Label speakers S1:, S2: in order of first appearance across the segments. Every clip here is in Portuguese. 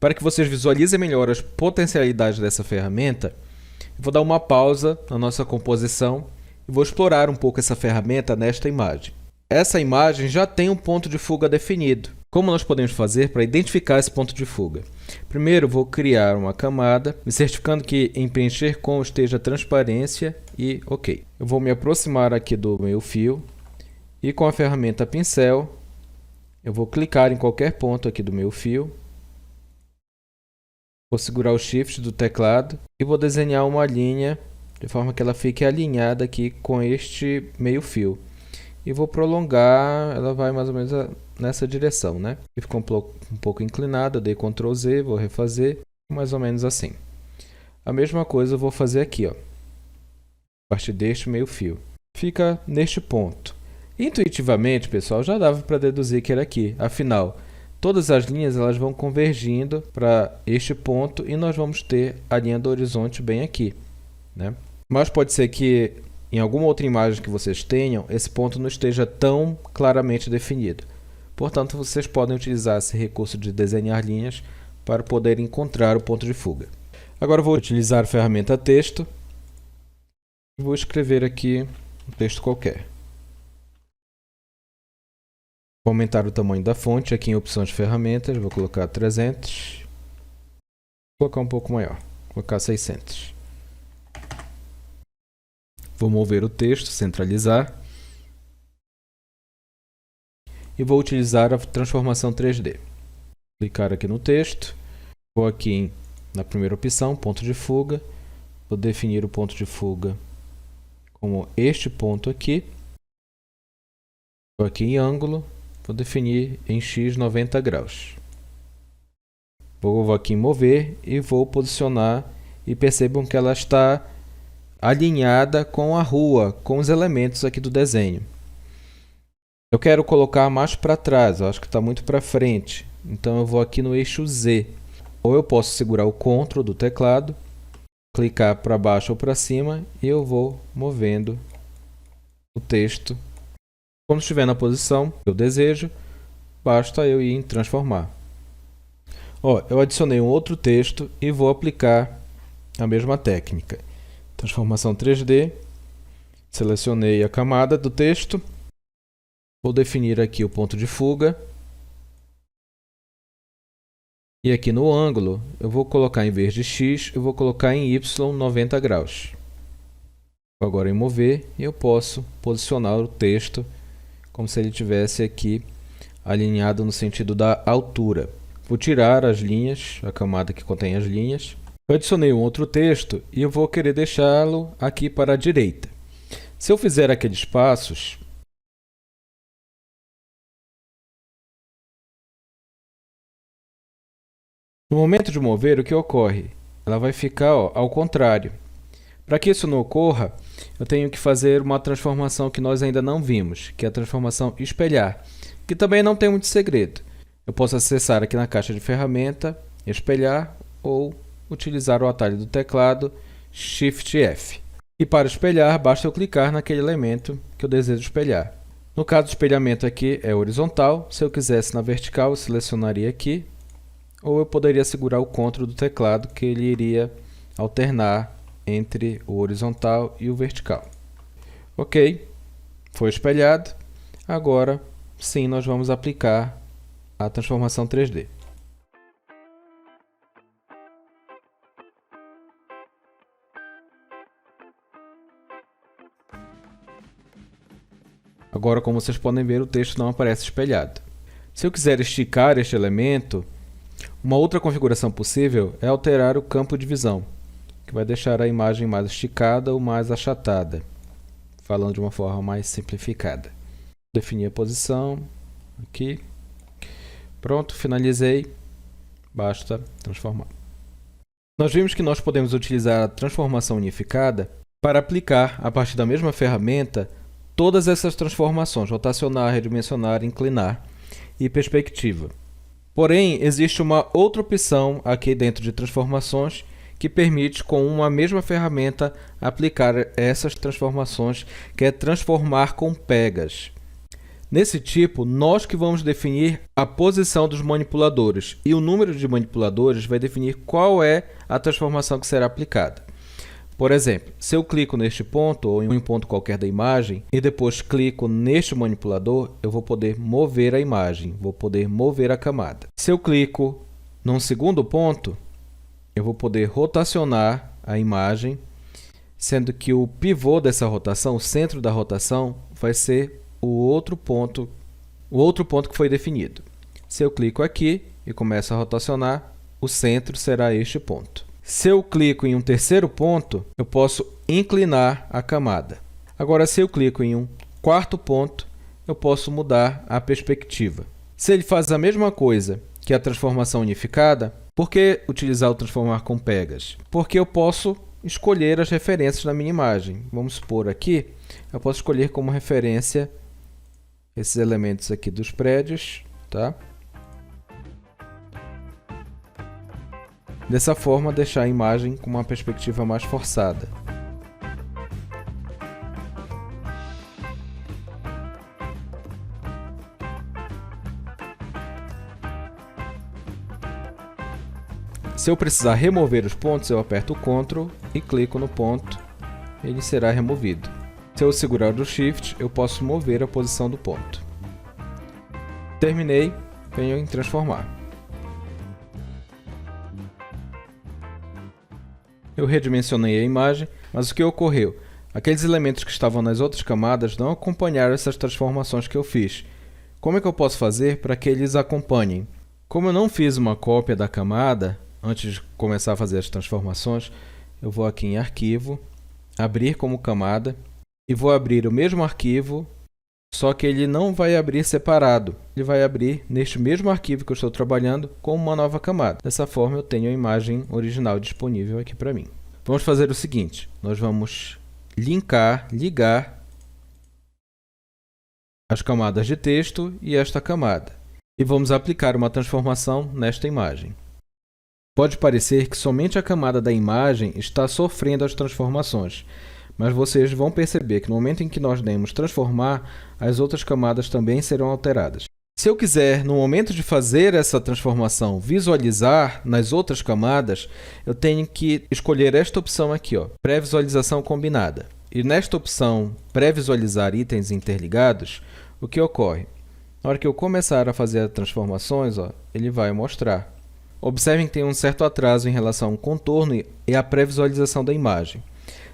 S1: Para que vocês visualizem melhor as potencialidades dessa ferramenta, eu vou dar uma pausa na nossa composição e vou explorar um pouco essa ferramenta nesta imagem. Essa imagem já tem um ponto de fuga definido. Como nós podemos fazer para identificar esse ponto de fuga? Primeiro, vou criar uma camada, me certificando que em preencher com esteja transparência e OK. Eu vou me aproximar aqui do meu fio e com a ferramenta pincel, eu vou clicar em qualquer ponto aqui do meu fio. Vou segurar o Shift do teclado e vou desenhar uma linha de forma que ela fique alinhada aqui com este meio fio. E vou prolongar, ela vai mais ou menos nessa direção, né? E ficou um pouco inclinada, eu dei Ctrl Z, vou refazer, mais ou menos assim. A mesma coisa eu vou fazer aqui, ó, a partir deste meio fio. Fica neste ponto. Intuitivamente, pessoal, já dava para deduzir que era aqui, afinal, todas as linhas elas vão convergindo para este ponto e nós vamos ter a linha do horizonte bem aqui, né? Mas pode ser que em alguma outra imagem que vocês tenham, esse ponto não esteja tão claramente definido. Portanto, vocês podem utilizar esse recurso de desenhar linhas para poder encontrar o ponto de fuga. Agora eu vou utilizar a ferramenta texto e vou escrever aqui um texto qualquer. Vou aumentar o tamanho da fonte aqui em opções de ferramentas, vou colocar 300, vou colocar um pouco maior, vou colocar 600. Vou mover o texto, centralizar e vou utilizar a transformação 3D. Clicar aqui no texto, vou aqui na primeira opção, ponto de fuga, vou definir o ponto de fuga como este ponto aqui. Vou aqui em ângulo, vou definir em x 90 graus. Vou aqui em mover e vou posicionar e percebam que ela está alinhada com a rua, com os elementos aqui do desenho. Eu quero colocar mais para trás, eu acho que está muito para frente, então eu vou aqui no eixo Z. Ou eu posso segurar o Ctrl do teclado, clicar para baixo ou para cima e eu vou movendo o texto. Quando estiver na posição que eu desejo, basta eu ir em transformar. Ó, eu adicionei um outro texto e vou aplicar a mesma técnica. Transformação 3D, selecionei a camada do texto, vou definir aqui o ponto de fuga e aqui no ângulo eu vou colocar, em vez de X, eu vou colocar em Y 90 graus. Vou agora em mover e eu posso posicionar o texto como se ele estivesse aqui alinhado no sentido da altura. Vou tirar as linhas, a camada que contém as linhas. Eu adicionei um outro texto e eu vou querer deixá-lo aqui para a direita. Se eu fizer aqueles passos, no momento de mover, o que ocorre? Ela vai ficar ao contrário. Para que isso não ocorra, eu tenho que fazer uma transformação que nós ainda não vimos, que é a transformação espelhar, que também não tem muito segredo. Eu posso acessar aqui na caixa de ferramenta, espelhar ou utilizar o atalho do teclado Shift F. E para espelhar, basta eu clicar naquele elemento que eu desejo espelhar. No caso do espelhamento aqui é horizontal, se eu quisesse na vertical eu selecionaria aqui, ou eu poderia segurar o Ctrl do teclado que ele iria alternar entre o horizontal e o vertical. Ok, foi espelhado. Agora sim nós vamos aplicar a transformação 3D. Agora, como vocês podem ver, o texto não aparece espelhado. Se eu quiser esticar este elemento, uma outra configuração possível é alterar o campo de visão, que vai deixar a imagem mais esticada ou mais achatada, falando de uma forma mais simplificada. Definir a posição, aqui. Pronto, finalizei. Basta transformar. Nós vimos que nós podemos utilizar a transformação unificada para aplicar, a partir da mesma ferramenta, todas essas transformações: rotacionar, redimensionar, inclinar e perspectiva. Porém, existe uma outra opção aqui dentro de transformações que permite, com uma mesma ferramenta, aplicar essas transformações, que é transformar com pegas. Nesse tipo, nós que vamos definir a posição dos manipuladores e o número de manipuladores vai definir qual é a transformação que será aplicada. Por exemplo, se eu clico neste ponto ou em um ponto qualquer da imagem e depois clico neste manipulador, eu vou poder mover a imagem, vou poder mover a camada. Se eu clico num segundo ponto, eu vou poder rotacionar a imagem, sendo que o pivô dessa rotação, o centro da rotação, vai ser o outro ponto que foi definido. Se eu clico aqui e começo a rotacionar, o centro será este ponto. Se eu clico em um terceiro ponto, eu posso inclinar a camada. Agora, se eu clico em um quarto ponto, eu posso mudar a perspectiva. Se ele faz a mesma coisa que a transformação unificada, por que utilizar o transformar com pegas? Porque eu posso escolher as referências na minha imagem. Vamos supor aqui, eu posso escolher como referência esses elementos aqui dos prédios, tá? Dessa forma, deixar a imagem com uma perspectiva mais forçada. Se eu precisar remover os pontos, eu aperto o Ctrl e clico no ponto, ele será removido. Se eu segurar o Shift, eu posso mover a posição do ponto. Terminei, venho em transformar. Eu redimensionei a imagem, mas o que ocorreu? Aqueles elementos que estavam nas outras camadas não acompanharam essas transformações que eu fiz. Como é que eu posso fazer para que eles acompanhem? Como eu não fiz uma cópia da camada, antes de começar a fazer as transformações, eu vou aqui em Arquivo, Abrir como camada, e vou abrir o mesmo arquivo, só que ele não vai abrir separado. Ele vai abrir neste mesmo arquivo que eu estou trabalhando com uma nova camada. Dessa forma, eu tenho a imagem original disponível aqui para mim. Vamos fazer o seguinte, nós vamos ligar as camadas de texto e esta camada. E vamos aplicar uma transformação nesta imagem. Pode parecer que somente a camada da imagem está sofrendo as transformações, mas vocês vão perceber que no momento em que nós demos transformar, as outras camadas também serão alteradas. Se eu quiser, no momento de fazer essa transformação, visualizar nas outras camadas, eu tenho que escolher esta opção aqui, pré-visualização combinada. E nesta opção, pré-visualizar itens interligados, o que ocorre? Na hora que eu começar a fazer as transformações, ele vai mostrar. Observem que tem um certo atraso em relação ao contorno e à pré-visualização da imagem.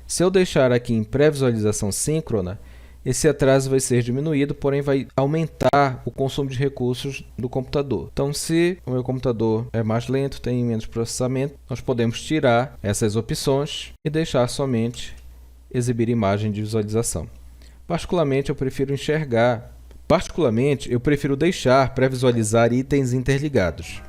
S1: Se eu deixar aqui em pré-visualização síncrona, esse atraso vai ser diminuído, porém vai aumentar o consumo de recursos do computador. Então, se o meu computador é mais lento, tem menos processamento, nós podemos tirar essas opções e deixar somente exibir imagem de visualização. Particularmente, eu prefiro deixar pré-visualizar itens interligados.